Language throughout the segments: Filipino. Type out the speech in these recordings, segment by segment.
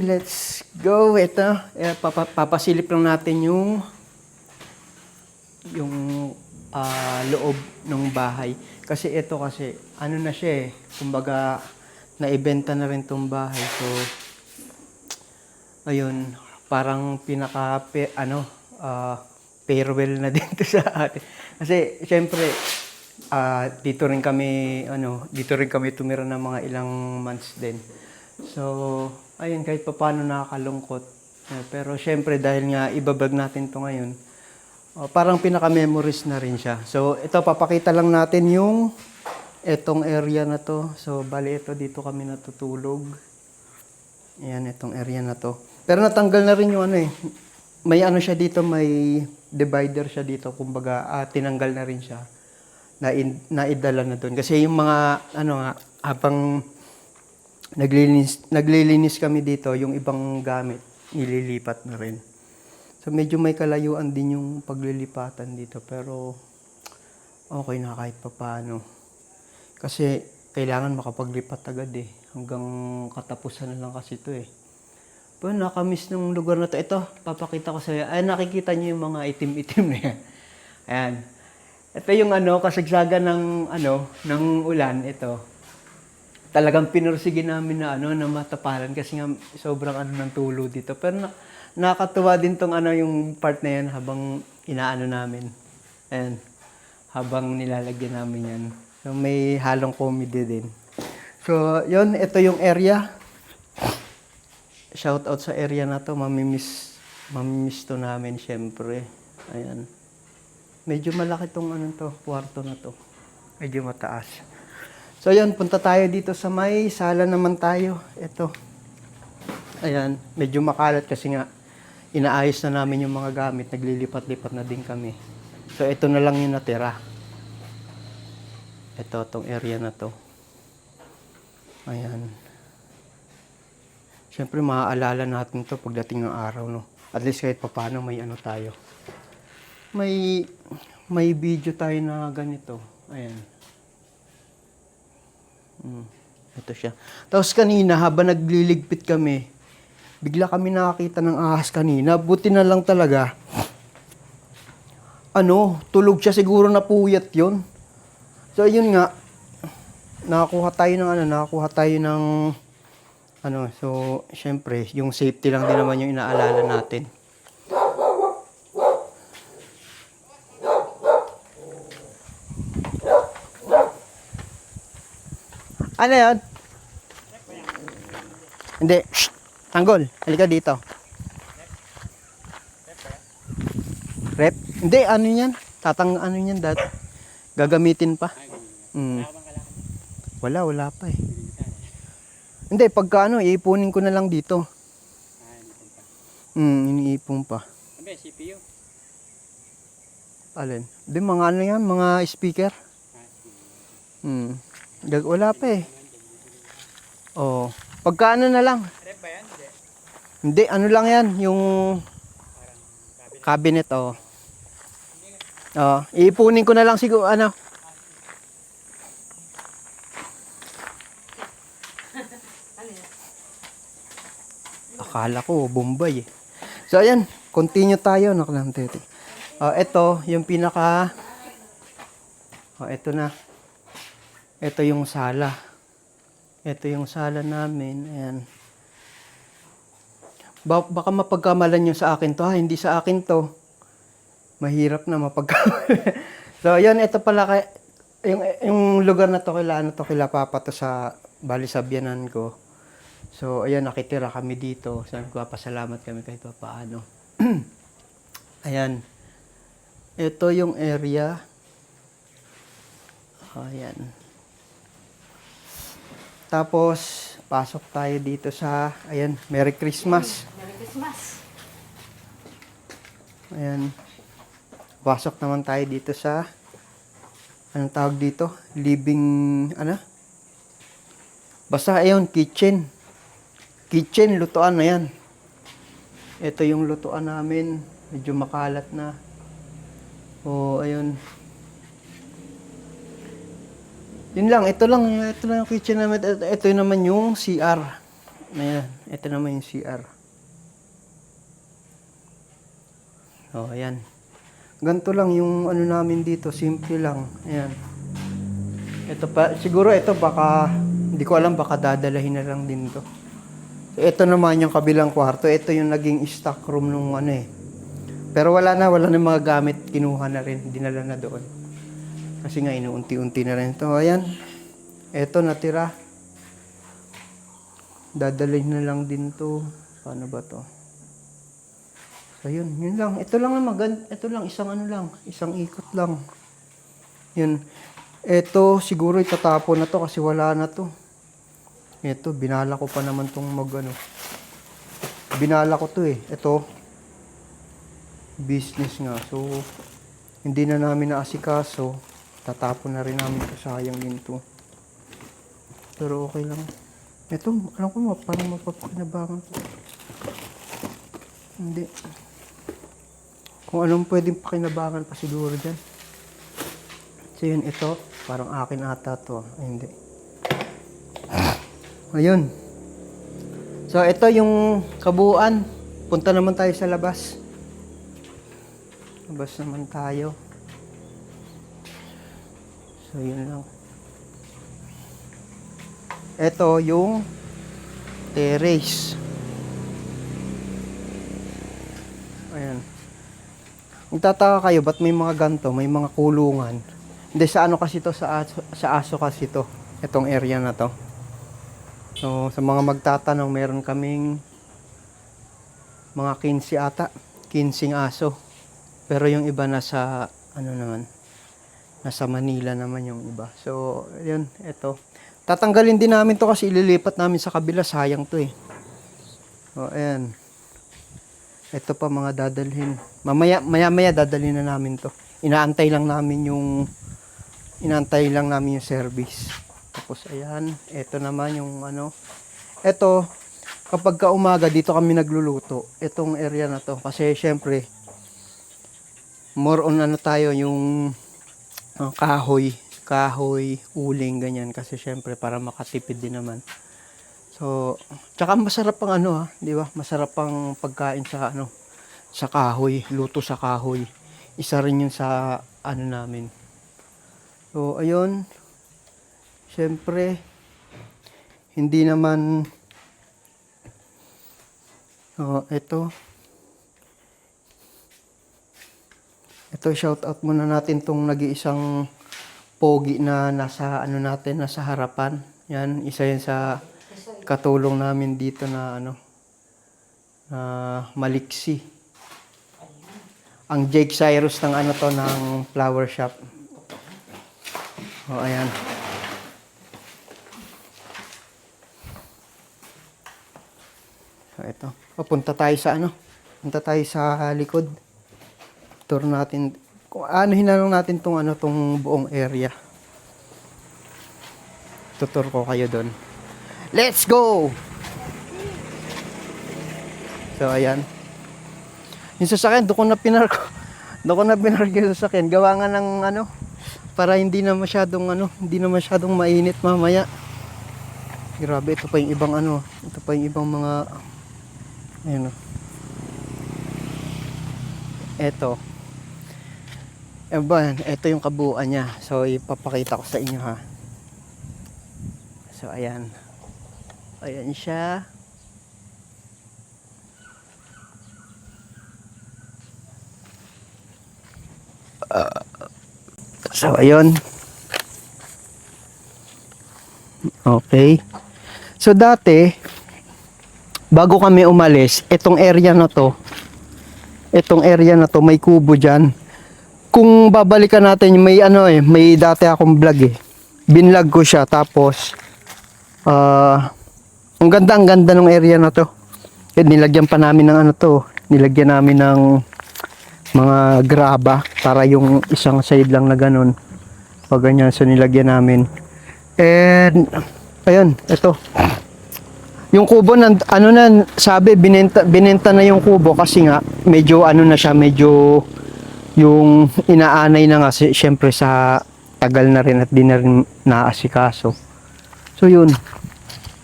let's go. Ito, papasilip lang natin yung loob ng bahay. Kasi ito kasi, ano na siya eh, kumbaga, naibenta na rin tong bahay. So, ayun, parang farewell na din to sa atin. Kasi, syempre, dito rin kami tumira ng mga ilang months din. So, ayun, kahit pa paano nakakalungkot. Pero syempre, dahil nga ibablog natin to ngayon, parang pinaka-memories na rin siya. So, ito, papakita lang natin etong area na to. So, bali ito, dito kami natutulog. Ayan, itong area na to. Pero natanggal na rin yung may siya dito, may divider siya dito. Kumbaga, tinanggal na rin siya. Naidala na doon. Kasi yung mga, habang naglilinis kami dito, yung ibang gamit, nililipat na rin. So, medyo may kalayuan din yung paglilipatan dito. Pero, okay na kahit papaano. Kasi, kailangan makapaglipat agad eh. Hanggang katapusan na lang kasi ito eh. Pero nakamiss ng lugar na to. Ito, papakita ko sa iyo. Ay, nakikita niyo yung mga itim-itim na yan. Ayan. Ito yung kasagsagan ng ulan. Ito. Talagang pinursige namin na na matapalan kasi nga sobrang ng tulo dito. Pero nakakatuwa din tong yung part na yan habang inaano namin. Ayan. Habang nilalagyan namin yan. So, may halong comedy din. So, yun. Ito yung area. Shout out sa area na to. Mamimiss to namin syempre. Ayan. Medyo malaki tong kwarto na to. Medyo mataas. So, yun. Punta tayo dito sa may sala naman tayo. Ito. Ayan. Medyo makalat kasi nga inaayos na namin yung mga gamit. Naglilipat-lipat na din kami. So, ito na lang yung natira. Ito, tong area na to. Ayan. Siyempre, maaalala natin to pagdating ng araw, no? At least kahit papaano may tayo. May video tayo na ganito. Ayan. Ito siya. Tapos kanina, habang nagliligpit kami, bigla kami nakakita ng ahas kanina. Buti na lang talaga. Tulog siya, siguro napuyat yun. So, yun nga. Nakakuha tayo ng so, syempre, yung safety lang din naman yung inaalala natin. Ano yan? Hindi. Shh! Tanggol. Halika dito. Rep? Hindi, yan? Yan dati. Gagamitin pa. Wala pa eh. Hindi, pagka iipunin ko na lang dito. Iniipon pa. Sabi, CPU? Alin? Hindi, mga yan, mga speaker. Wala pa eh. Oh, pagka na lang. Rep ba yan? Hindi, lang yan, yung cabinet, iipunin ko na lang siguro, Akala ko, Bombay eh. So, ayan. Continue tayo. Ito, yung pinaka... ito na. Ito yung sala. Ito yung sala namin. Ayan. Baka mapagkamalan nyo sa akin to. Hindi sa akin to. Mahirap na mapagkamalan. So, ayan. Ito pala yung lugar na to kila Papa to sa bali sa biyanan ko. So, ayan, nakitira kami dito. Sabi ko, pasalamat kami kahit pa paano. Ayan. Ito yung area. Ayan. Tapos, pasok tayo dito sa, ayan, Merry Christmas. Merry Christmas. Ayan. Pasok naman tayo dito sa, anong tawag dito? Living, Basta, ayun, kitchen. Kitchen, lutuan na yan. Ito yung lutuan namin. Medyo makalat na. Ayun. Yun lang, ito lang yung kitchen namin. Ito naman yung CR. Ayan, ito naman yung CR. Oh, ayan. Ganito lang yung ano namin dito, simple lang. Ayan. Ito pa, siguro ito baka, hindi ko alam, baka dadalahin na lang din to. So, ito naman yung kabilang kwarto. Ito yung naging stock room nung ano eh. Pero wala na mga gamit, kinuha na rin, dinala na doon. Kasi nga inuunti-unti na rin ito. Ayan. Ito natira. Dadalhin na lang din to. Paano ba to? So yun lang. Ito lang naman, ito lang, isang ikot lang. Yun. Ito siguro itatapon na to kasi wala na to. Ito, binala ko pa naman tong binala ko to eh. Ito, business nga. So, hindi na namin naasikaso. Tatapon na rin namin to, sayang din to. Pero okay lang. Ito, alam ko parang mapapakinabangan to. Hindi. Kung anong pwedeng pakinabangan pa siguro dyan. So yun, ito. Parang akin ata to. Ay, hindi. Ayun. So, ito yung kabuuan. Punta naman tayo sa labas. Labas naman tayo. So, yun lang. Ito yung terrace. Ayan. Magtataka kayo, ba't may mga ganto, may mga kulungan? Hindi, sa ano kasi to, sa aso kasi to. Itong area na to. So, sa mga magtatanong, meron kaming mga 15 ata. 15 aso. Pero yung iba nasa, nasa Manila naman yung iba. So, yun, ito. Tatanggalin din namin to kasi ililipat namin sa kabila. Sayang to eh. O, ayan. Ito pa mga dadalhin. Maya dadalhin na namin to. Inaantay lang namin yung service. Tapos ayan, ito naman yung Ito, kapag ka umaga dito kami nagluluto. Itong area na to kasi syempre more on tayo yung kahoy, uling ganyan kasi syempre para makatipid din naman. So, tsaka masarap pang di ba? Masarap pang pagkain sa sa kahoy, luto sa kahoy. Isa rin yun sa namin. So, ayun. Syempre, hindi naman ito. Ito, shout out muna natin tong nag-iisang pogi na nasa nasa harapan. Yan, isa yan sa katulong namin dito na maliksi. Ang Jake Cyrus ng ng flower shop. O, ayan. So, ito. O, punta tayo sa likod. Tour natin. Kung hinanong natin tong buong area. Tutur ko kayo doon. Let's go! So, ayan. Yung sasakyan, doon ko na pinark yung sasakyan. Gawa nga ng para hindi na masyadong mainit mamaya. Grabe, ito pa yung ibang ito pa yung ibang mga ayun Ito. Ito yung kabuuan niya. So, ipapakita ko sa inyo ha. So, ayan. Ayan siya. So, ayun. Okay. So, dati, bago kami umalis, itong area na to, may kubo dyan. Kung babalikan natin, may may dati akong vlog eh. Binlog ko siya, tapos, ang ganda ng area na to. Nilagyan pa namin ng nilagyan namin ng mga graba para yung isang side lang na ganun pag ganyan, so nilagyan namin. And ayun, ito yung kubo sabi binenta na yung kubo kasi nga medyo na siya, medyo yung inaanay na nga syempre sa tagal na rin at di na rin naasikaso. So yun,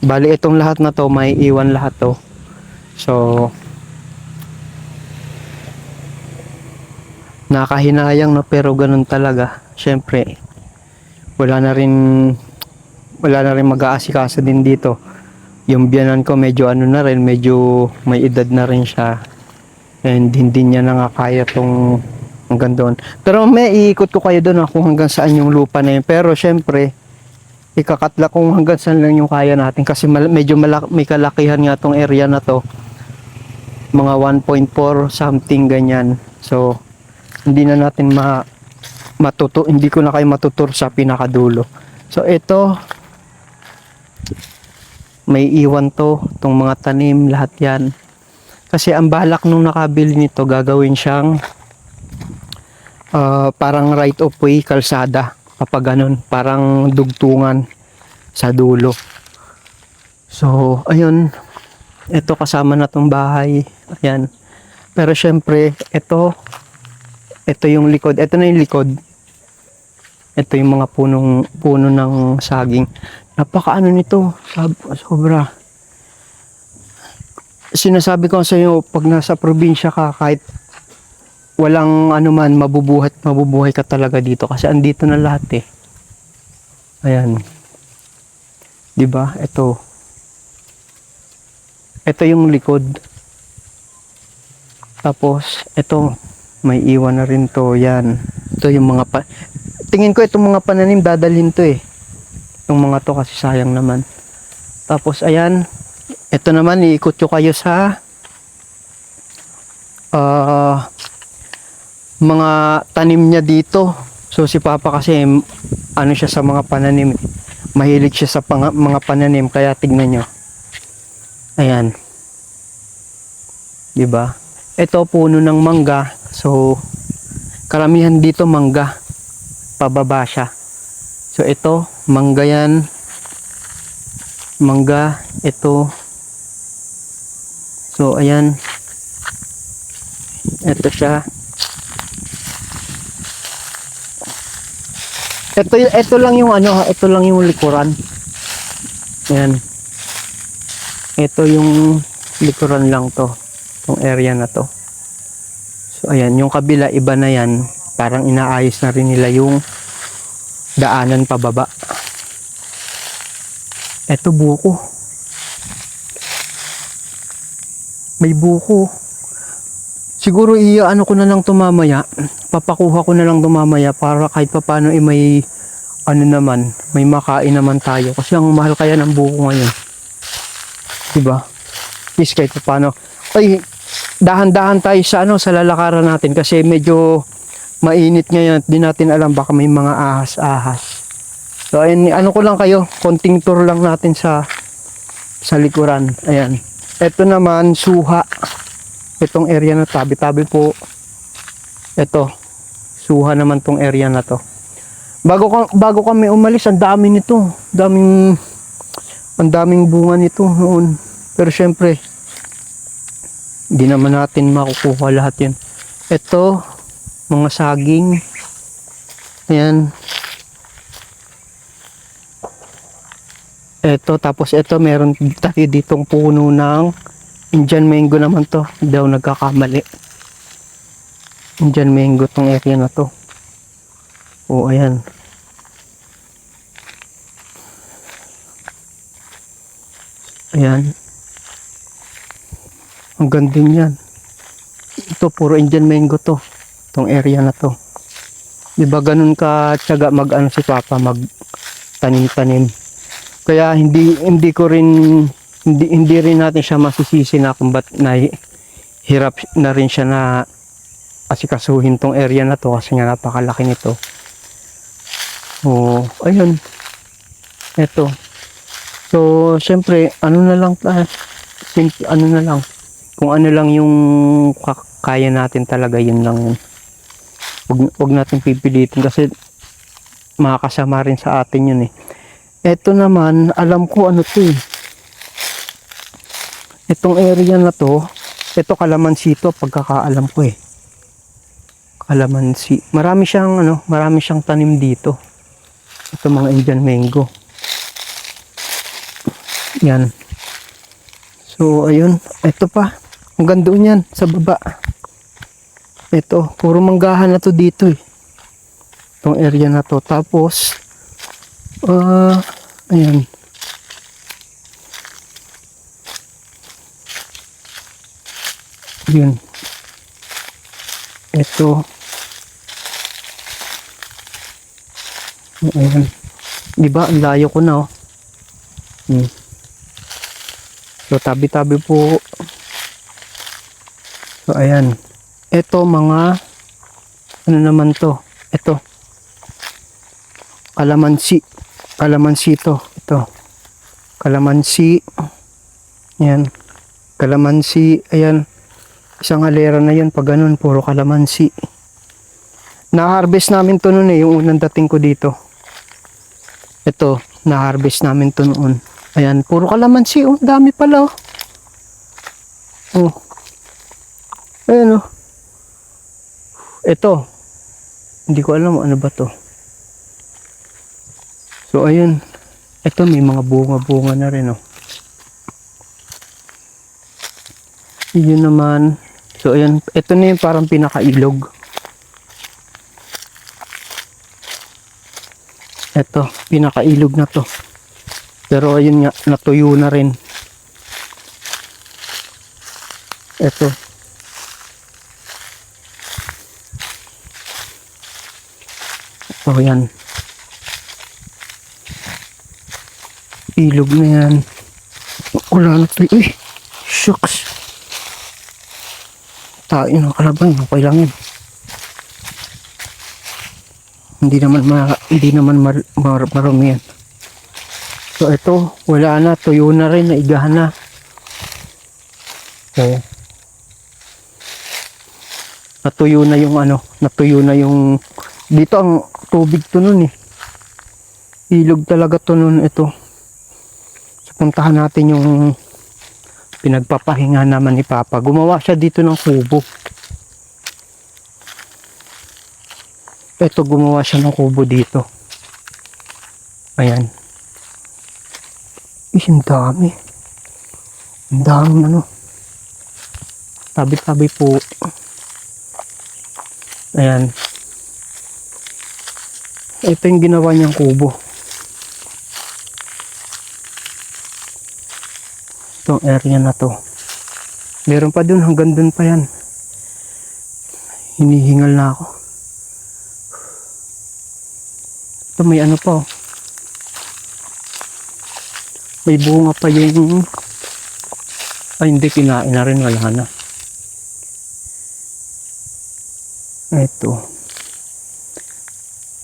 Bali, itong lahat na to, may iwan lahat to. So, nakahinayang na pero ganun talaga. Syempre, wala na rin mag-aasikaso din dito. Yung biyanan ko medyo ano na rin, medyo may edad na rin siya. And hindi niya na nga kaya tong hanggang doon. Pero may iikot ko kayo doon kung hanggang saan yung lupa na yun. Pero syempre, ikakatla kung hanggang saan lang yung kaya natin. Kasi medyo may kalakihan nga tong area na to. Mga 1.4 something ganyan. So, hindi na natin hindi ko na kayo matutur sa pinakadulo. So, ito, may iwan to, tong mga tanim, lahat yan. Kasi ang balak nung nakabili nito, gagawin siyang parang right of way, kalsada. Kapag ganun, parang dugtungan sa dulo. So, ayun, ito kasama na tong bahay. Ayan. Pero syempre, ito yung likod. Ito na yung likod. Ito yung mga puno ng saging. Napakaano nito, sobra. Sinasabi ko sa iyo, pag nasa probinsya ka, kahit walang ano man, mabubuhay ka talaga dito kasi andito na lahat eh. Ayan. 'Di ba? Ito yung likod. Tapos ito, may iwan na rin to. Yan. Ito yung mga tingin ko itong mga pananim dadalhin to eh. Yung mga to kasi sayang naman. Tapos ayan, ito naman iikot ko kayo sa mga tanim niya dito. So si Papa kasi ano siya sa mga pananim. Mahilig siya sa mga pananim kaya tignan nyo. Ayan. 'Di ba? Ito puno ng mangga. So karamihan dito mangga. Pababa siya. So ito, mangga yan. Mangga, ito. So ayan. Ito siya. Ito lang yung ito lang yung likuran. Ayan. Ito yung likuran lang to. Itong area na to. So ayan, yung kabila iba na yan. Parang inaayos na rin nila yung daanan pababa. Ito buko. May buko. Siguro ano ko na lang tumamaya. Papakuha ko na lang tumamaya para kahit papaano may ano naman, may makain naman tayo. Kasi ang mahal kaya ng buko ngayon. Diba? Please kahit papaano. Ay, dahan-dahan tayo sa sa lalakaran natin kasi medyo mainit ngayon. Di natin alam baka may mga ahas-ahas. So ayun, ano ko lang kayo, konting tour lang natin sa likuran. Ayan. Ito naman suha. Itong area na tabi-tabi po. Ito. Suha naman tong area na to. Bago kami umalis, ang dami nito. Ang daming bunga nito noon. Pero syempre, hindi naman natin makukuha lahat 'yan. Ito, mga saging. Ayan. Ito, tapos ito, meron tayo ditong puno ng Indian mango naman to. Daw nagkakamali. Indian mango tong area na to. O, ayan. Ayan. Ang ganda yan. Ito, puro Indian mango to. Itong area na to. Diba ganun ka tiyaga mag-ano si Papa, mag-tanim-tanim. Kaya hindi ko rin hindi rin natin siya masisisi na kung ba't hirap na rin siya na asikasuhin tong area na to kasi nga napakalaki nito. Oh, ayun. Ito. So, syempre, ano na lang kung ano lang yung kaya natin talaga, yun lang yun. Huwag natin pipilitin kasi makakasama rin sa atin yun eh. Ito naman, alam ko ano to eh. Itong area na to, ito kalamansi to, pagkakaalam ko eh. Kalamansi. Marami siyang tanim dito. Ito mga Indian mango. Yan. So, ayun. Ito pa. Ang ganda yan sa baba. Ito. Puro manggahan na to dito eh. Itong area na to. Tapos, ayan. Yun. Ito. Ayan. Diba? Ang layo ko na oh. So, tabi-tabi po. So, ayan. Ito mga, ano naman to? Ito. Kalamansi. Kalamansi to. Ito. Kalamansi. Ayan. Kalamansi. Ayan. Isang halera na yan. Pag ganun, puro kalamansi. Na-harvest namin to noon eh. Yung unang dating ko dito. Ito. Na-harvest namin to noon. Ayan, puro kalamansi. Oh, dami pala. Oh. Ayan oh. Ito. Hindi ko alam ano ba to. So, ayan. Ito may mga bunga-bunga na rin oh. Yun naman. So, ayan. Ito na yung parang pinakailog. Ito. Pinakailog na to. Pero ayun nga, natuyo na rin. Ito. Ito yan. Ilog na yan. Wala na ito. Uy! Shucks! Tayo ng kalaban. Okay lang yan. Hindi naman marumi yan. So ito, wala na, tuyo na rin, naigahan na. So, natuyo na yung ano, natuyo na yung, dito ang tubig to nun eh. Ilog talaga to nun ito. So, puntahan natin yung pinagpapahinga naman ni Papa. Gumawa siya dito ng kubo. Ito, gumawa siya ng kubo dito. Ayan. Ang dami. Ang dami ano. Tabi-tabi po. Ayan. Ito yung ginawa niyang kubo. Itong area na to. Meron pa dun. Hanggang dun pa yan. Hinihingal na ako. Ito may ano pa oh. May bunga pa yung... Ay, hindi. Kinain na rin. Wala na. Ito.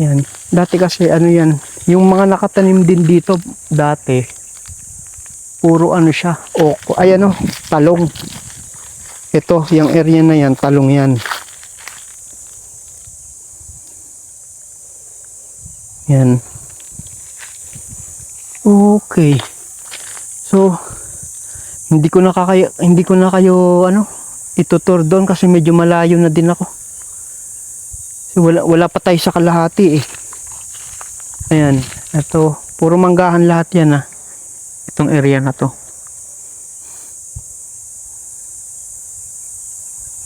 Yan. Dati kasi ano yan. Yung mga nakatanim din dito dati. Puro ano siya. Oko. Ay ano. Talong. Ito. Yung area na yan. Talong yan. Yan. Okay. So, hindi ko na kayo ano, itutur doon kasi medyo malayo na din ako. So, wala pa tayo sa kalahati eh. Ayan, ito, puro manggahan lahat yan ah. Itong area na to.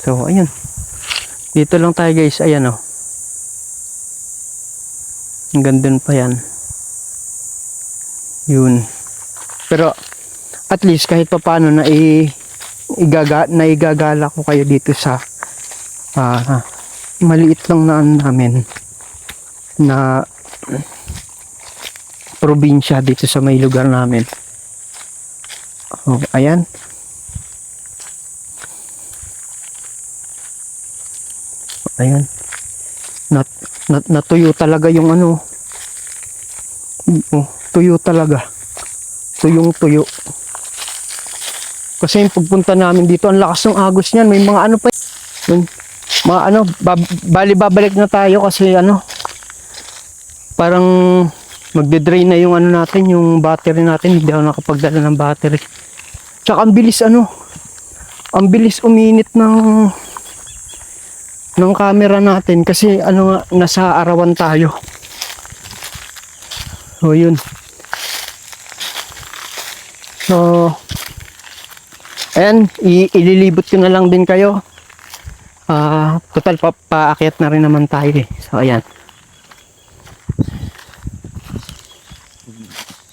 So, ayan. Dito lang tayo guys, ayan oh. Hanggang doon pa yan. Yun. Pero, at least kahit papaano na igagala ko kayo dito sa maliit lang na namin na probinsya dito sa may lugar namin. Oh, ayan. Ayan. Natuyo talaga yung ano. Oh, tuyo talaga. Tuyong tuyo. Kasi yung pagpunta namin dito, ang lakas ng agos niyan. May mga ano pa. Mga ano, babalik na tayo kasi ano, parang magde-drain na yung ano natin, yung battery natin. Hindi ako nakapagdala ng battery. Tsaka ang bilis ano, ang bilis uminit ng camera natin kasi ano nga, nasa arawan tayo. So yun. So, ayan, ililibot ko na lang din kayo. Total, paakyat na rin naman tayo eh. So, ayan.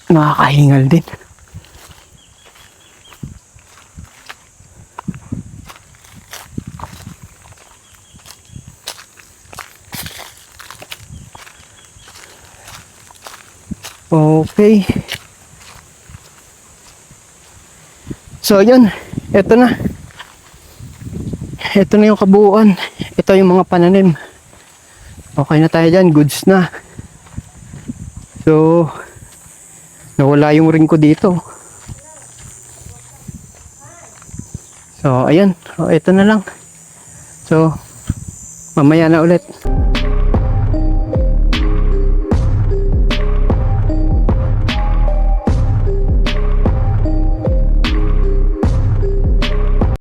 Nakakahingal din. Okay. So, yun. Ito na. Ito na yung kabuuan. Ito yung mga pananim. Okay na tayo dyan. Goods na. So, nawala yung ring ko dito. So, ayan. So, ito na lang. So, mamaya na ulit.